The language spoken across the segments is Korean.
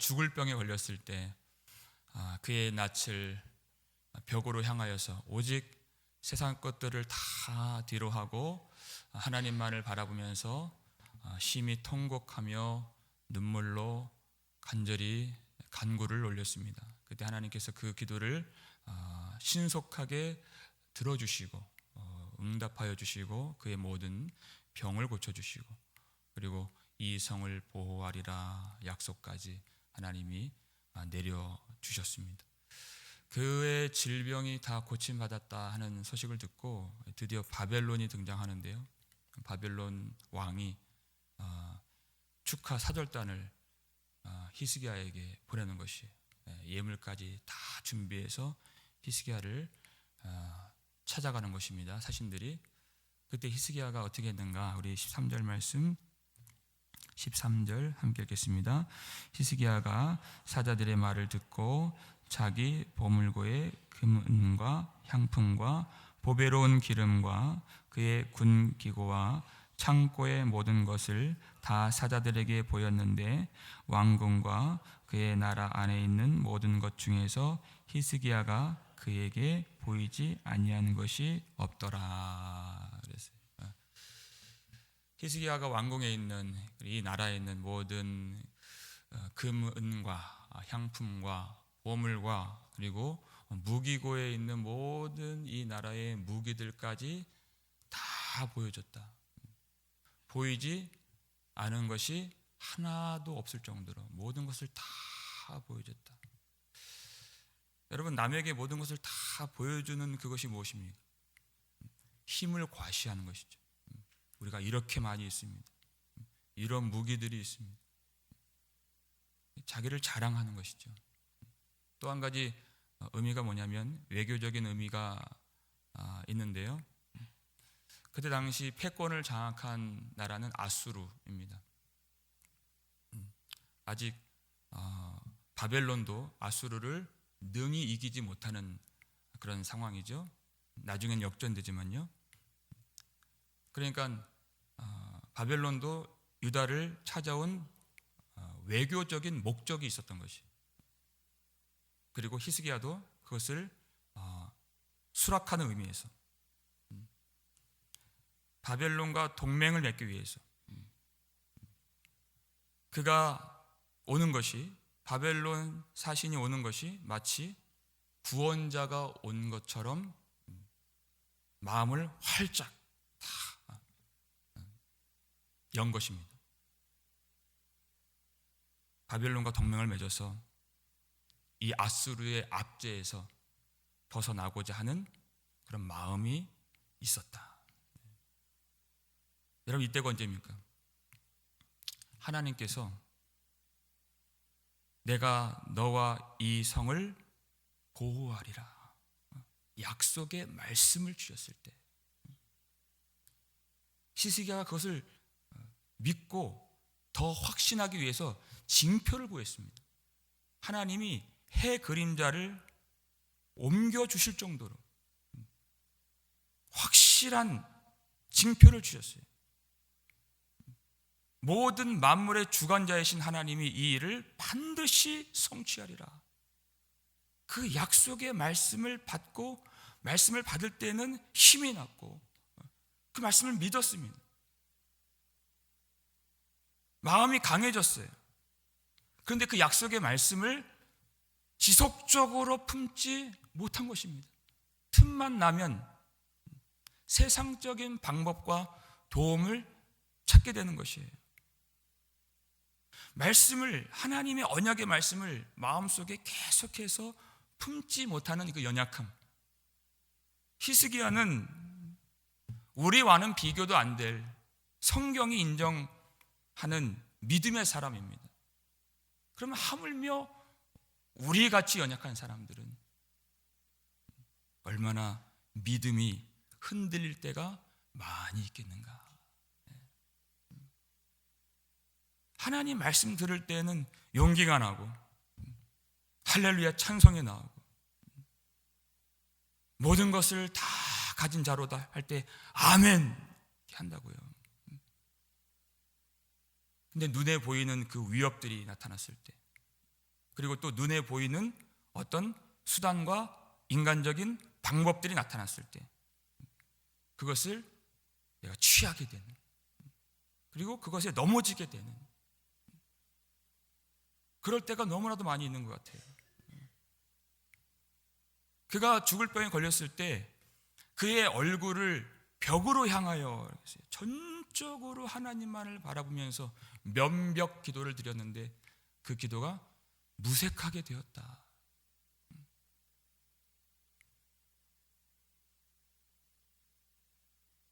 죽을 병에 걸렸을 때 그의 낯을 벽으로 향하여서 오직 세상 것들을 다 뒤로 하고 하나님만을 바라보면서 심히 통곡하며 눈물로 간절히 간구를 올렸습니다. 그때 하나님께서 그 기도를 신속하게 들어주시고 응답하여 주시고 그의 모든 병을 고쳐주시고 그리고 이 성을 보호하리라 약속까지 하나님이 내려주셨습니다. 그의 질병이 다 고침받았다 하는 소식을 듣고 드디어 바벨론이 등장하는데요. 바벨론 왕이 축하 사절단을 히스기야에게 보내는 것이에요. 예물까지 다 준비해서 히스기야를 찾아가는 것입니다. 사신들이. 그때 히스기야가 어떻게 했는가? 우리 13절 말씀 13절 함께 읽겠습니다. 히스기야가 사자들의 말을 듣고 자기 보물고의 금은과 향품과 보배로운 기름과 그의 군기고와 창고의 모든 것을 다 사자들에게 보였는데 왕궁과 그의 나라 안에 있는 모든 것 중에서 히스기야가 그에게 보이지 아니한 것이 없더라. 그랬어요. 히스기야가 왕궁에 있는 이 나라에 있는 모든 금은과 향품과 보물과 그리고 무기고에 있는 모든 이 나라의 무기들까지 다 보여줬다. 보이지 않은 것이 하나도 없을 정도로 모든 것을 다 보여줬다. 여러분, 남에게 모든 것을 다 보여주는 그것이 무엇입니까? 힘을 과시하는 것이죠. 우리가 이렇게 많이 있습니다. 이런 무기들이 있습니다. 자기를 자랑하는 것이죠. 또 한 가지 의미가 뭐냐면 외교적인 의미가 있는데요. 그때 당시 패권을 장악한 나라는 아수르입니다. 아직 바벨론도 아수르를 능히 이기지 못하는 그런 상황이죠. 나중엔 역전되지만요. 그러니까 바벨론도 유다를 찾아온 외교적인 목적이 있었던 것이. 그리고 히스기야도 그것을 수락하는 의미에서 바벨론과 동맹을 맺기 위해서 그가 오는 것이, 바벨론 사신이 오는 것이 마치 구원자가 온 것처럼 마음을 활짝 다 연 것입니다. 바벨론과 동맹을 맺어서 이 아수르의 압제에서 벗어나고자 하는 그런 마음이 있었다. 여러분, 이때가 언제입니까? 하나님께서 내가 너와 이 성을 보호하리라 약속의 말씀을 주셨을 때 히스기야가 그것을 믿고 더 확신하기 위해서 징표를 구했습니다. 하나님이 해 그림자를 옮겨주실 정도로 확실한 징표를 주셨어요. 모든 만물의 주관자이신 하나님이 이 일을 반드시 성취하리라. 그 약속의 말씀을 받고 말씀을 받을 때는 힘이 났고 그 말씀을 믿었습니다. 마음이 강해졌어요. 그런데 그 약속의 말씀을 지속적으로 품지 못한 것입니다. 틈만 나면 세상적인 방법과 도움을 찾게 되는 것이에요. 말씀을, 하나님의 언약의 말씀을 마음속에 계속해서 품지 못하는 그 연약함. 히스기야는 우리와는 비교도 안 될 성경이 인정하는 믿음의 사람입니다. 그러면 하물며 우리같이 연약한 사람들은 얼마나 믿음이 흔들릴 때가 많이 있겠는가. 하나님 말씀 들을 때는 용기가 나고 할렐루야 찬송이 나오고 모든 것을 다 가진 자로다 할 때 아멘 이렇게 한다고요. 근데 눈에 보이는 그 위협들이 나타났을 때 그리고 또 눈에 보이는 어떤 수단과 인간적인 방법들이 나타났을 때 그것을 내가 취하게 되는, 그리고 그것에 넘어지게 되는 그럴 때가 너무나도 많이 있는 것 같아요. 그가 죽을 병에 걸렸을 때 그의 얼굴을 벽으로 향하여 전적으로 하나님만을 바라보면서 면벽 기도를 드렸는데 그 기도가 무색하게 되었다.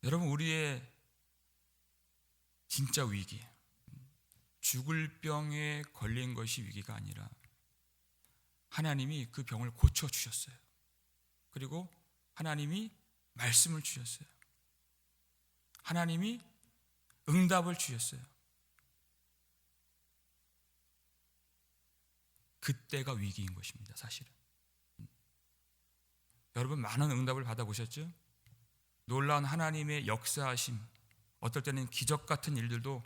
여러분, 우리의 진짜 위기, 죽을 병에 걸린 것이 위기가 아니라 하나님이 그 병을 고쳐주셨어요. 그리고 하나님이 말씀을 주셨어요. 하나님이 응답을 주셨어요. 그때가 위기인 것입니다, 사실은. 여러분, 많은 응답을 받아보셨죠? 놀라운 하나님의 역사하심, 어떨 때는 기적 같은 일들도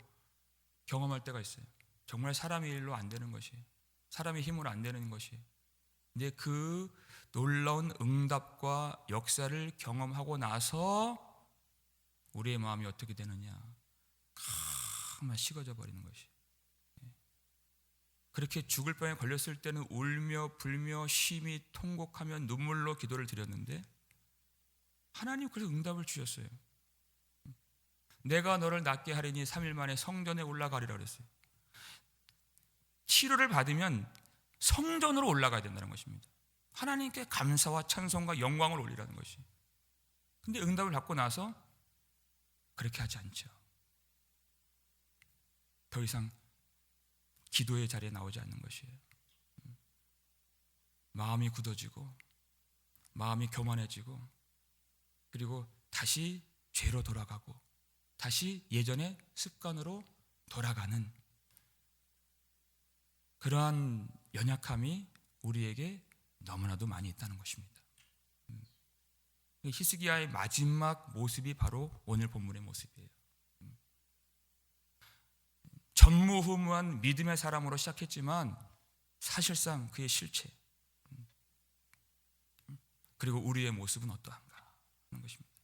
경험할 때가 있어요. 정말 사람의 일로 안 되는 것이, 사람의 힘으로 안 되는 것이. 근데 그 놀라운 응답과 역사를 경험하고 나서 우리의 마음이 어떻게 되느냐, 가만 식어져 버리는 것이. 그렇게 죽을 병에 걸렸을 때는 울며 불며 심히 통곡하며 눈물로 기도를 드렸는데 하나님 그래서 응답을 주셨어요. 내가 너를 낫게 하리니 3일 만에 성전에 올라가리라 그랬어요. 치료를 받으면 성전으로 올라가야 된다는 것입니다. 하나님께 감사와 찬송과 영광을 올리라는 것이. 근데 응답을 받고 나서 그렇게 하지 않죠. 더 이상 기도의 자리에 나오지 않는 것이에요. 마음이 굳어지고 마음이 교만해지고 그리고 다시 죄로 돌아가고 다시 예전의 습관으로 돌아가는 그러한 연약함이 우리에게 너무나도 많이 있다는 것입니다. 히스기야의 마지막 모습이 바로 오늘 본문의 모습이에요. 전무후무한 믿음의 사람으로 시작했지만 사실상 그의 실체, 그리고 우리의 모습은 어떠한가 하는 것입니다.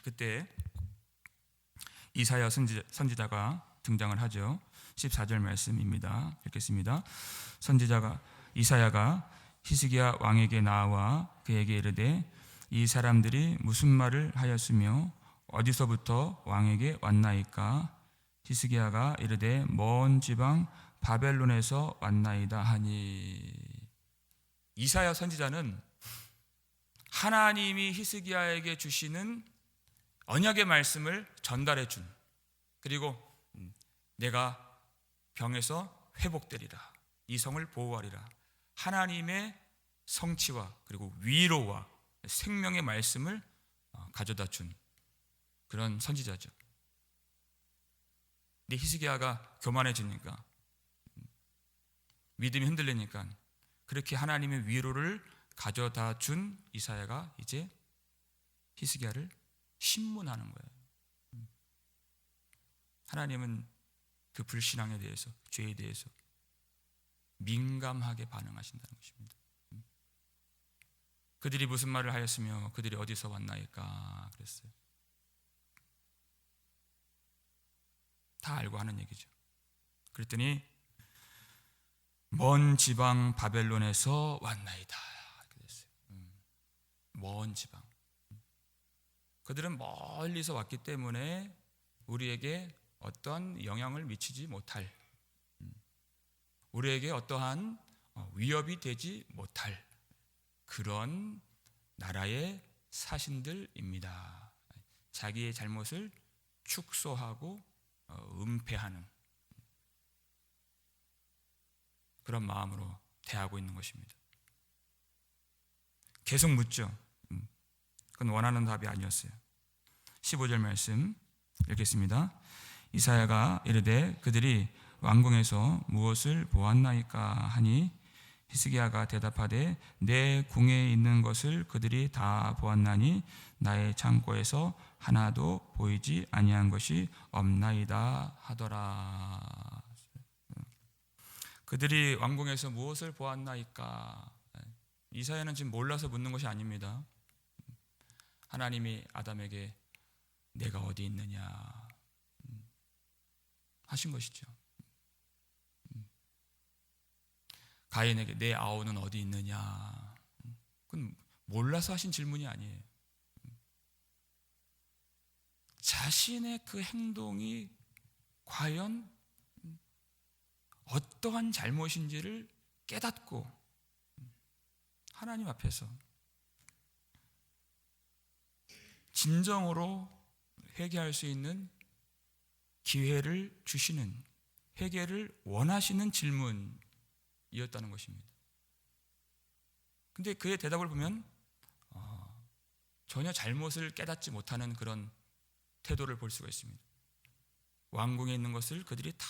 그때 이사야 선지자가 등장을 하죠. 14절 말씀입니다. 읽겠습니다. 선지자가 이사야가 히스기야 왕에게 나와 그에게 이르되 이 사람들이 무슨 말을 하였으며 어디서부터 왕에게 왔나이까? 히스기야가 이르되 먼 지방 바벨론에서 왔나이다 하니. 이사야 선지자는 하나님이 히스기야에게 주시는 언약의 말씀을 전달해 준, 그리고 내가 병에서 회복되리라, 이 성을 보호하리라, 하나님의 성취와 그리고 위로와 생명의 말씀을 가져다 준 그런 선지자죠. 근데 히스기야가 교만해지니까, 믿음이 흔들리니까 그렇게 하나님의 위로를 가져다 준 이사야가 이제 히스기야를 신문하는 거예요. 하나님은 그 불신앙에 대해서, 죄에 대해서 민감하게 반응하신다는 것입니다. 그들이 무슨 말을 하였으며 그들이 어디서 왔나이까 그랬어요. 다 알고 하는 얘기죠. 그랬더니 먼 지방 바벨론에서 왔나이다 그랬어요. 먼 지방. 그들은 멀리서 왔기 때문에 우리에게 어떠한 영향을 미치지 못할, 우리에게 어떠한 위협이 되지 못할 그런 나라의 사신들입니다. 자기의 잘못을 축소하고 은폐하는 그런 마음으로 대하고 있는 것입니다. 계속 묻죠. 그건 원하는 답이 아니었어요. 15절 말씀 읽겠습니다. 이사야가 이르되 그들이 왕궁에서 무엇을 보았나이까 하니 히스기야가 대답하되 내 궁에 있는 것을 그들이 다 보았나니 나의 창고에서 하나도 보이지 아니한 것이 없나이다 하더라. 그들이 왕궁에서 무엇을 보았나이까? 이사야는 지금 몰라서 묻는 것이 아닙니다. 하나님이 아담에게 내가 어디 있느냐 하신 것이죠. 가인에게 내 아우는 어디 있느냐? 그건 몰라서 하신 질문이 아니에요. 자신의 그 행동이 과연 어떠한 잘못인지를 깨닫고 하나님 앞에서 진정으로 회개할 수 있는 기회를 주시는, 회개를 원하시는 질문이었다는 것입니다. 근데 그의 대답을 보면 전혀 잘못을 깨닫지 못하는 그런 태도를 볼 수가 있습니다. 왕궁에 있는 것을 그들이 다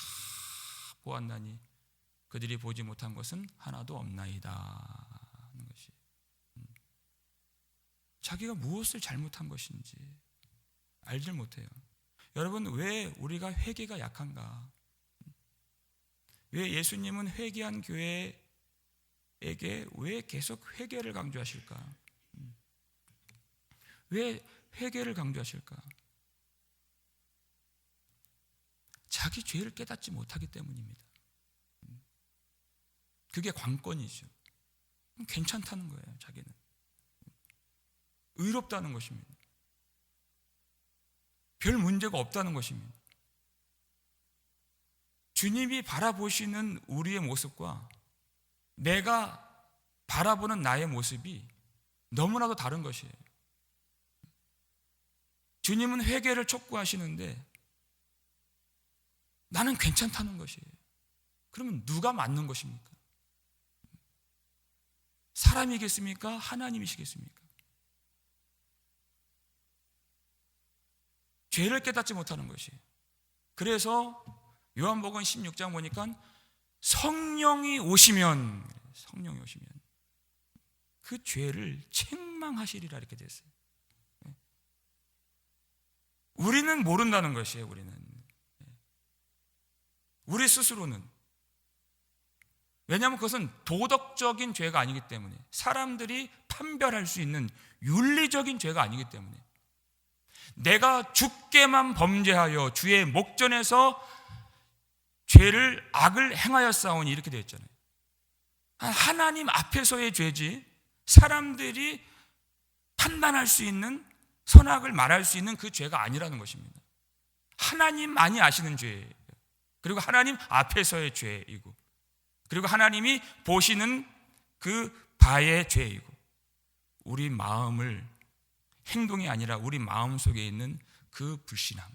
보았나니 그들이 보지 못한 것은 하나도 없나이다 하는 것이, 자기가 무엇을 잘못한 것인지 알질 못해요. 여러분, 왜 우리가 회개가 약한가? 왜 예수님은 회개한 교회에게 왜 계속 회개를 강조하실까? 왜 회개를 강조하실까? 자기 죄를 깨닫지 못하기 때문입니다. 그게 관건이죠. 괜찮다는 거예요. 자기는 의롭다는 것입니다. 별 문제가 없다는 것입니다. 주님이 바라보시는 우리의 모습과 내가 바라보는 나의 모습이 너무나도 다른 것이에요. 주님은 회개를 촉구하시는데 나는 괜찮다는 것이에요. 그러면 누가 맞는 것입니까? 사람이겠습니까? 하나님이시겠습니까? 죄를 깨닫지 못하는 것이에요. 그래서 요한복음 16장 보니까 성령이 오시면 그 죄를 책망하시리라 이렇게 됐어요. 우리는 모른다는 것이에요. 우리 스스로는. 왜냐하면 그것은 도덕적인 죄가 아니기 때문에, 사람들이 판별할 수 있는 윤리적인 죄가 아니기 때문에, 내가 주께만 범죄하여 주의 목전에서 죄를 악을 행하였사오니 이렇게 되어 있잖아요. 하나님 앞에서의 죄지, 사람들이 판단할 수 있는, 선악을 말할 수 있는 그 죄가 아니라는 것입니다. 하나님만이 아시는 죄예요. 그리고 하나님 앞에서의 죄이고, 그리고 하나님이 보시는 그 바의 죄이고, 우리 마음을, 행동이 아니라 우리 마음 속에 있는 그 불신앙,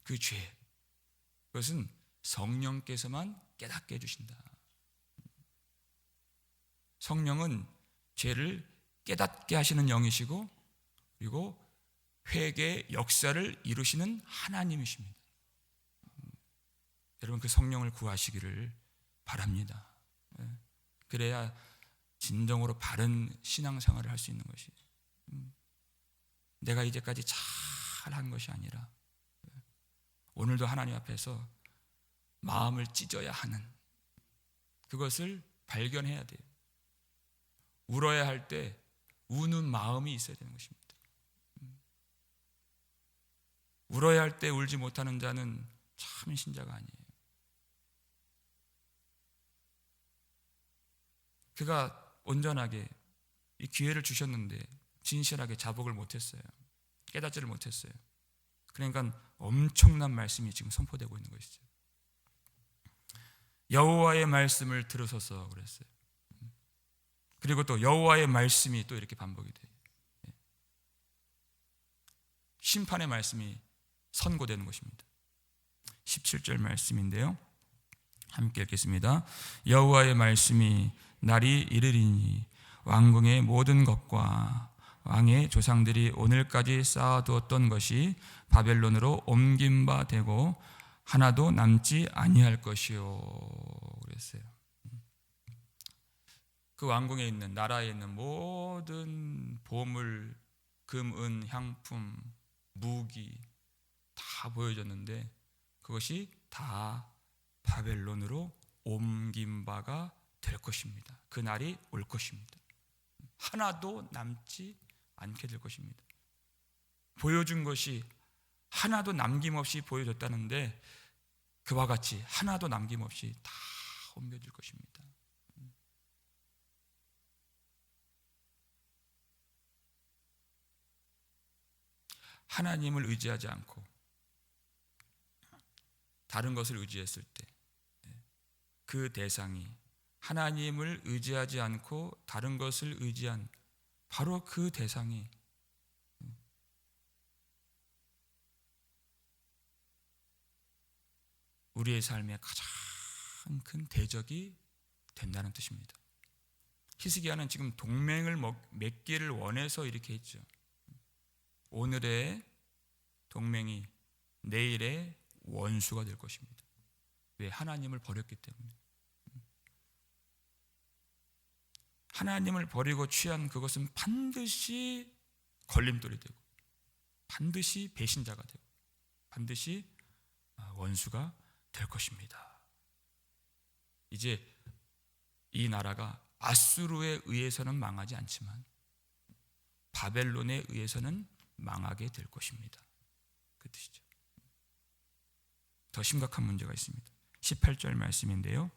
그 죄, 그것은 성령께서만 깨닫게 해주신다. 성령은 죄를 깨닫게 하시는 영이시고, 그리고 회개의 역사를 이루시는 하나님이십니다. 여러분, 그 성령을 구하시기를 바랍니다. 그래야 진정으로 바른 신앙생활을 할 수 있는 것이, 내가 이제까지 잘한 것이 아니라 오늘도 하나님 앞에서 마음을 찢어야 하는, 그것을 발견해야 돼요. 울어야 할 때 우는 마음이 있어야 되는 것입니다. 울어야 할 때 울지 못하는 자는 참 신자가 아니에요. 그가 온전하게 이 기회를 주셨는데 진실하게 자복을 못했어요. 깨닫지를 못했어요. 그러니까 엄청난 말씀이 지금 선포되고 있는 것이죠. 여호와의 말씀을 들으소서 그랬어요. 그리고 또 여호와의 말씀이 또 이렇게 반복이 돼요. 심판의 말씀이 선고되는 것입니다. 17절 말씀인데요, 함께 읽겠습니다. 여호와의 말씀이 날이 이르리니 왕궁의 모든 것과 왕의 조상들이 오늘까지 쌓아두었던 것이 바벨론으로 옮긴 바 되고 하나도 남지 아니할 것이요 그랬어요. 그 왕궁에 있는, 나라에 있는 모든 보물, 금, 은, 향품, 무기 다 보여줬는데 그것이 다 바벨론으로 옮긴 바가 될 것입니다. 그 날이 올 것입니다. 하나도 남지 않게 될 것입니다. 보여준 것이 하나도 남김없이 보여줬다는데 그와 같이 하나도 남김없이 다 옮겨질 것입니다. 하나님을 의지하지 않고 다른 것을 의지했을 때 그 대상이 하나님을 의지하지 않고 다른 것을 의지한 바로 그 대상이 우리의 삶의 가장 큰 대적이 된다는 뜻입니다. 히스기야는 지금 동맹을 맺기를 원해서 이렇게 했죠. 오늘의 동맹이 내일의 원수가 될 것입니다. 왜? 하나님을 버렸기 때문에. 하나님을 버리고 취한 그것은 반드시 걸림돌이 되고 반드시 배신자가 되고 반드시 원수가 될 것입니다. 이제 이 나라가 아수르에 의해서는 망하지 않지만 바벨론에 의해서는 망하게 될 것입니다. 그 뜻이죠. 더 심각한 문제가 있습니다. 18절 말씀인데요.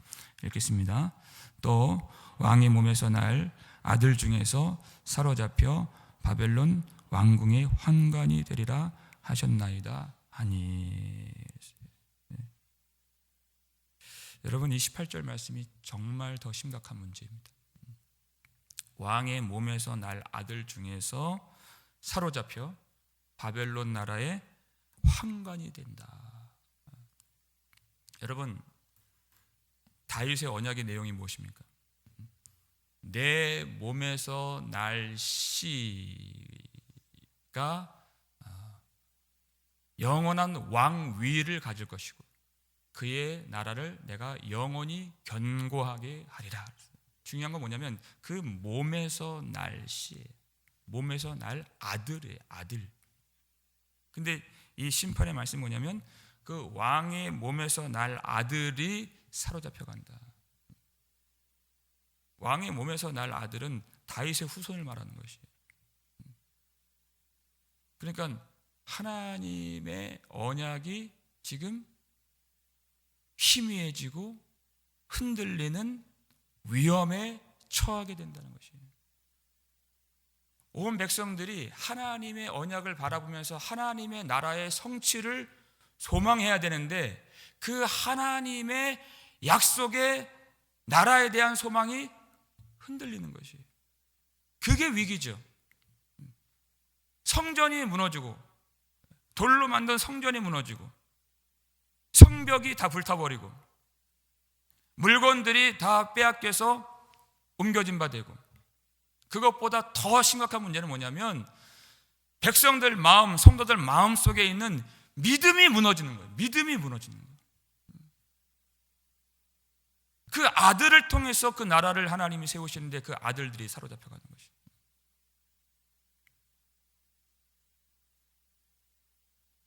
읽겠습니다. 또 왕의 몸에서 날 아들 중에서 사로잡혀 바벨론 왕궁의 환관이 되리라 하셨나이다 하니. 여러분, 이 18절 말씀이 정말 더 심각한 문제입니다. 왕의 몸에서 날 아들 중에서 사로잡혀 바벨론 나라의 환관이 된다. 여러분, 다윗의 언약의 내용이 무엇입니까? 내 몸에서 날 씨가 영원한 왕위를 가질 것이고 그의 나라를 내가 영원히 견고하게 하리라. 중요한 건 뭐냐면 그 몸에서 날 씨, 몸에서 날 아들이에요. 아들. 근데 이 심판의 말씀이 뭐냐면 그 왕의 몸에서 날 아들이 사로잡혀 간다. 왕의 몸에서 날 아들은 다윗의 후손을 말하는 것이에요. 그러니까 하나님의 언약이 지금 희미해지고 흔들리는 위험에 처하게 된다는 것이에요. 온 백성들이 하나님의 언약을 바라보면서 하나님의 나라의 성취를 소망해야 되는데 그 하나님의 약속의 나라에 대한 소망이 흔들리는 것이에요. 그게 위기죠. 성전이 무너지고 돌로 만든 성전이 무너지고 성벽이 다 불타버리고 물건들이 다 빼앗겨서 옮겨진 바 되고 그것보다 더 심각한 문제는 뭐냐면 백성들 마음, 성도들 마음 속에 있는 믿음이 무너지는 거예요. 믿음이 무너지는 거예요. 그 아들을 통해서 그 나라를 하나님이 세우시는데 그 아들들이 사로잡혀가는 것이에요.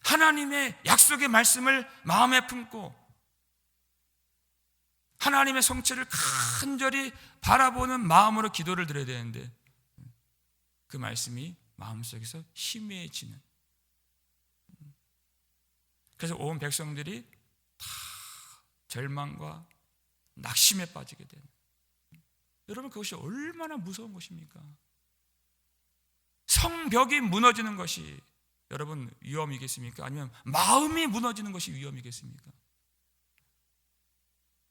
하나님의 약속의 말씀을 마음에 품고 하나님의 성취를 간절히 바라보는 마음으로 기도를 드려야 되는데 그 말씀이 마음속에서 희미해지는, 그래서 온 백성들이 다 절망과 낙심에 빠지게 되는, 여러분 그것이 얼마나 무서운 것입니까? 성벽이 무너지는 것이 여러분 위험이겠습니까? 아니면 마음이 무너지는 것이 위험이겠습니까?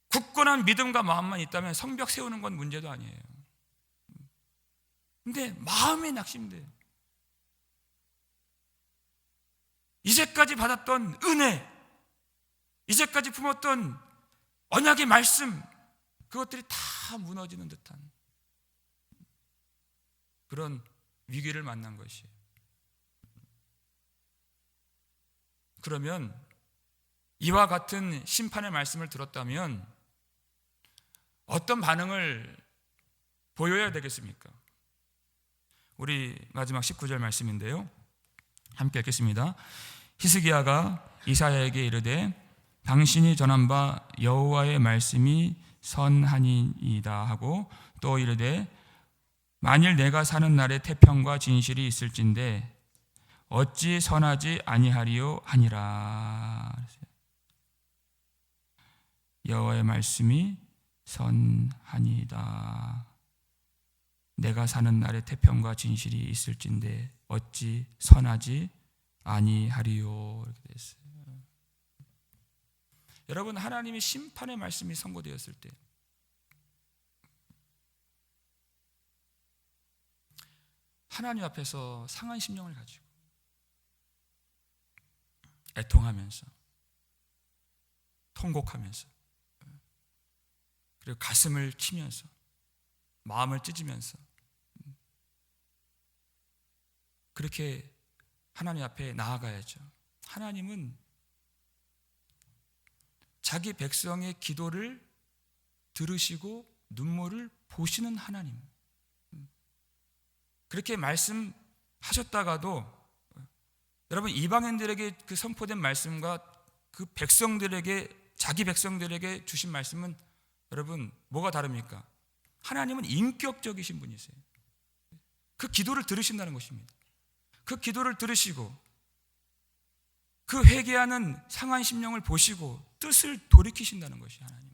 굳건한 믿음과 마음만 있다면 성벽 세우는 건 문제도 아니에요. 근데 마음이 낙심돼요. 이제까지 받았던 은혜, 이제까지 품었던 언약의 말씀, 그것들이 다 무너지는 듯한 그런 위기를 만난 것이에요. 그러면 이와 같은 심판의 말씀을 들었다면 어떤 반응을 보여야 되겠습니까? 우리 마지막 19절 말씀인데요, 함께 읽겠습니다. 히스기야가 이사야에게 이르되 당신이 전한 바 여호와의 말씀이 선하니이다 하고 또 이르되 만일 내가 사는 날에 태평과 진실이 있을진데 어찌 선하지 아니하리요 하니라. 여호와의 말씀이 선하니이다. 내가 사는 날에 태평과 진실이 있을진데 어찌 선하지 아니하리요. 이렇게 됐어요. 여러분, 하나님의 심판의 말씀이 선고되었을 때 하나님 앞에서 상한 심령을 가지고 애통하면서 통곡하면서 그리고 가슴을 치면서 마음을 찢으면서 그렇게 하나님 앞에 나아가야죠. 하나님은 자기 백성의 기도를 들으시고 눈물을 보시는 하나님. 그렇게 말씀하셨다가도 여러분, 이방인들에게 그 선포된 말씀과 그 백성들에게, 자기 백성들에게 주신 말씀은 여러분 뭐가 다릅니까? 하나님은 인격적이신 분이세요. 그 기도를 들으신다는 것입니다. 그 기도를 들으시고 그 회개하는 상한 심령을 보시고 뜻을 돌이키신다는 것이 하나님.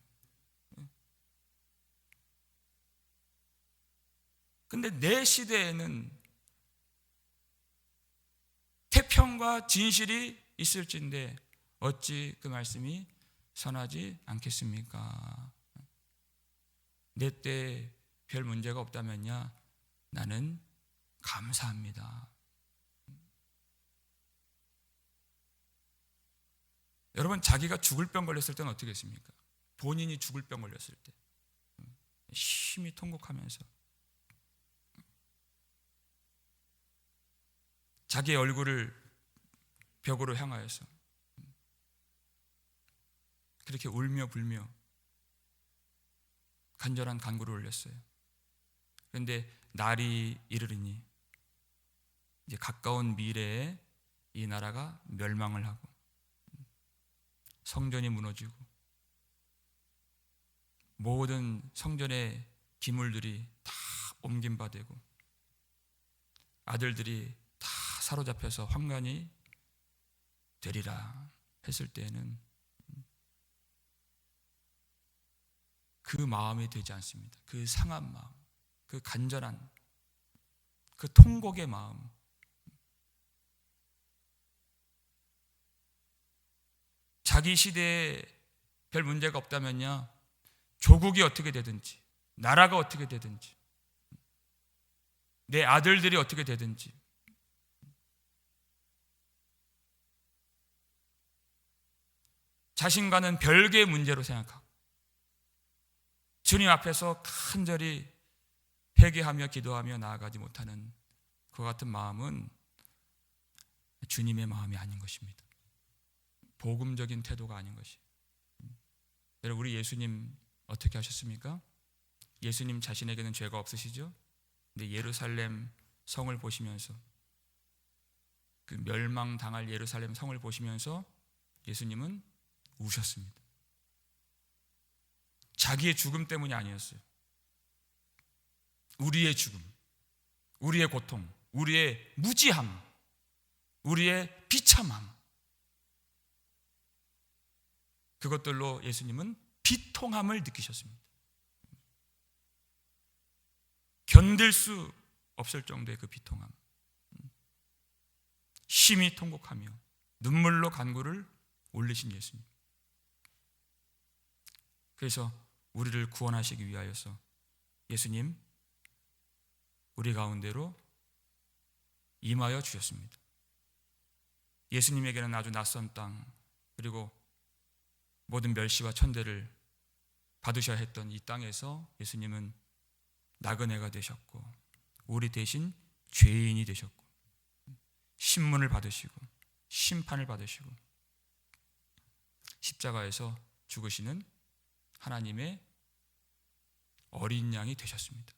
근데 내 시대에는 태평과 진실이 있을진데 어찌 그 말씀이 선하지 않겠습니까? 내 때에 별 문제가 없다면야 나는 감사합니다. 여러분, 자기가 죽을 병 걸렸을 때는 어떻게 했습니까? 본인이 죽을 병 걸렸을 때 심히 통곡하면서 자기의 얼굴을 벽으로 향하여서 그렇게 울며 불며 간절한 간구를 올렸어요. 그런데 날이 이르리니 이제 가까운 미래에 이 나라가 멸망을 하고 성전이 무너지고 모든 성전의 기물들이 다 옮김바되고 아들들이 다 사로잡혀서 환관이 되리라 했을 때에는 그 마음이 되지 않습니다. 그 상한 마음, 그 간절한, 그 통곡의 마음. 자기 시대에 별 문제가 없다면요, 조국이 어떻게 되든지, 나라가 어떻게 되든지, 내 아들들이 어떻게 되든지, 자신과는 별개의 문제로 생각하고 주님 앞에서 간절히 회개하며 기도하며 나아가지 못하는 그와 같은 마음은 주님의 마음이 아닌 것입니다. 복음적인 태도가 아닌 것이. 여러분, 우리 예수님 어떻게 하셨습니까? 예수님 자신에게는 죄가 없으시죠? 근데 예루살렘 성을 보시면서, 그 멸망당할 예루살렘 성을 보시면서 예수님은 우셨습니다. 자기의 죽음 때문이 아니었어요. 우리의 죽음, 우리의 고통, 우리의 무지함, 우리의 비참함, 그것들로 예수님은 비통함을 느끼셨습니다. 견딜 수 없을 정도의 그 비통함, 심히 통곡하며 눈물로 간구를 올리신 예수님. 그래서 우리를 구원하시기 위하여서 예수님 우리 가운데로 임하여 주셨습니다. 예수님에게는 아주 낯선 땅, 그리고 모든 멸시와 천대를 받으셔야 했던 이 땅에서 예수님은 나그네가 되셨고 우리 대신 죄인이 되셨고 신문을 받으시고 심판을 받으시고 십자가에서 죽으시는 하나님의 어린 양이 되셨습니다.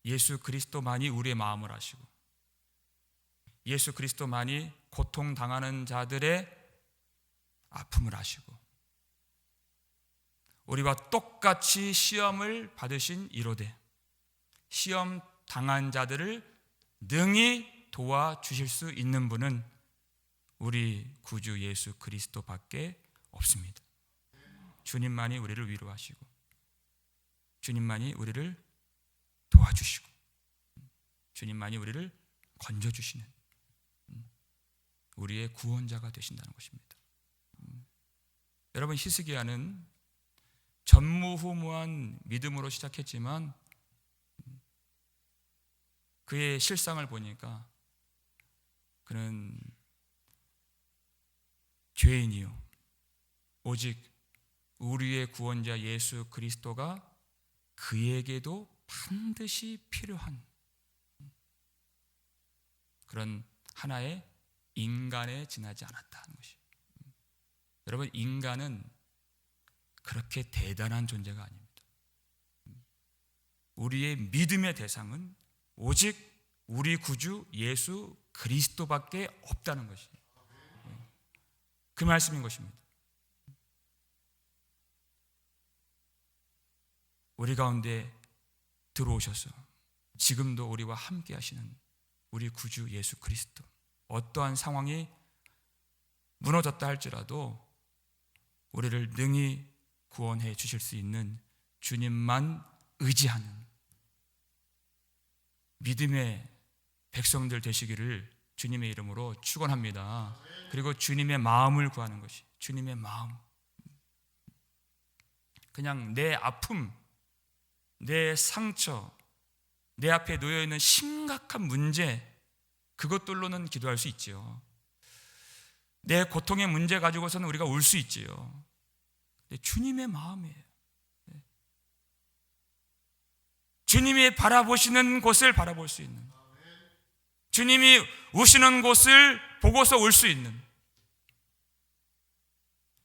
예수 그리스도만이 우리의 마음을 아시고 예수 그리스도만이 고통당하는 자들의 아픔을 아시고 우리와 똑같이 시험을 받으신 이로되 시험 당한 자들을 능히 도와주실 수 있는 분은 우리 구주 예수 그리스도밖에 없습니다. 주님만이 우리를 위로하시고 주님만이 우리를 도와주시고 주님만이 우리를 건져주시는 우리의 구원자가 되신다는 것입니다. 여러분, 히스기야는 전무후무한 믿음으로 시작했지만 그의 실상을 보니까 그는 죄인이요 오직 우리의 구원자 예수 그리스도가 그에게도 반드시 필요한 그런 하나의 인간에 지나지 않았다는 것이. 여러분, 인간은 그렇게 대단한 존재가 아닙니다. 우리의 믿음의 대상은 오직 우리 구주 예수 그리스도밖에 없다는 것이 그 말씀인 것입니다. 우리 가운데 들어오셔서 지금도 우리와 함께 하시는 우리 구주 예수 그리스도, 어떠한 상황이 무너졌다 할지라도 우리를 능히 구원해 주실 수 있는 주님만 의지하는 믿음의 백성들 되시기를 주님의 이름으로 축원합니다. 그리고 주님의 마음을 구하는 것이, 주님의 마음, 그냥 내 아픔, 내 상처, 내 앞에 놓여있는 심각한 문제, 그것들로는 기도할 수 있지요. 내 고통의 문제 가지고서는 우리가 울 수 있지요. 주님의 마음이에요. 주님이 바라보시는 곳을 바라볼 수 있는, 주님이 우시는 곳을 보고서 울 수 있는,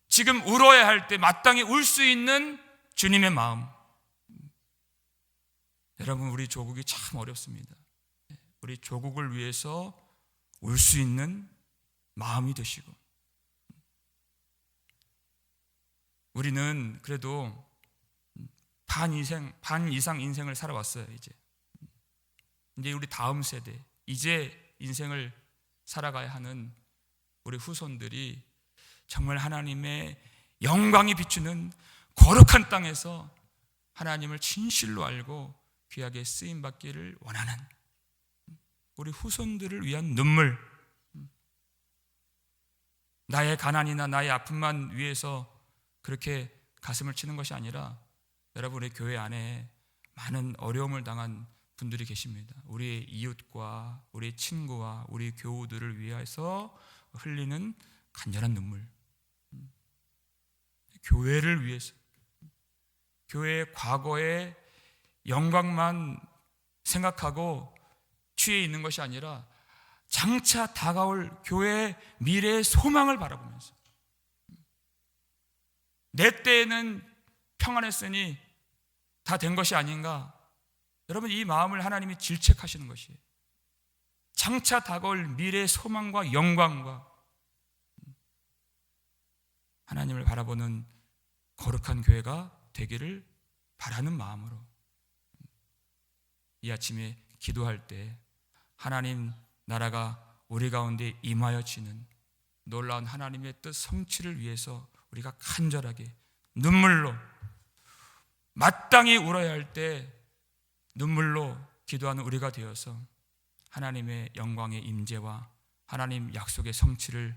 지금 울어야 할 때 마땅히 울 수 있는 주님의 마음. 여러분, 우리 조국이 참 어렵습니다. 우리 조국을 위해서 울 수 있는 마음이 되시고, 우리는 그래도 반 이상 인생을 살아왔어요. 이제 우리 다음 세대, 이제 인생을 살아가야 하는 우리 후손들이 정말 하나님의 영광이 비추는 거룩한 땅에서 하나님을 진실로 알고 귀하게 쓰임받기를 원하는 우리 후손들을 위한 눈물, 나의 가난이나 나의 아픔만 위해서 그렇게 가슴을 치는 것이 아니라, 여러분, 우리 교회 안에 많은 어려움을 당한 분들이 계십니다. 우리의 이웃과 우리 친구와 우리 교우들을 위해서 흘리는 간절한 눈물, 교회를 위해서, 교회의 과거의 영광만 생각하고 취해 있는 것이 아니라 장차 다가올 교회의 미래의 소망을 바라보면서, 내 때에는 평안했으니 다 된 것이 아닌가. 여러분, 이 마음을 하나님이 질책하시는 것이에요. 장차 다가올 미래의 소망과 영광과 하나님을 바라보는 거룩한 교회가 되기를 바라는 마음으로 이 아침에 기도할 때 하나님 나라가 우리 가운데 임하여지는 놀라운 하나님의 뜻 성취를 위해서 우리가 간절하게 눈물로, 마땅히 울어야 할 때 눈물로 기도하는 우리가 되어서 하나님의 영광의 임재와 하나님 약속의 성취를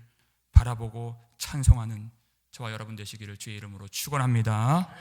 바라보고 찬송하는 저와 여러분 되시기를 주의 이름으로 축원합니다.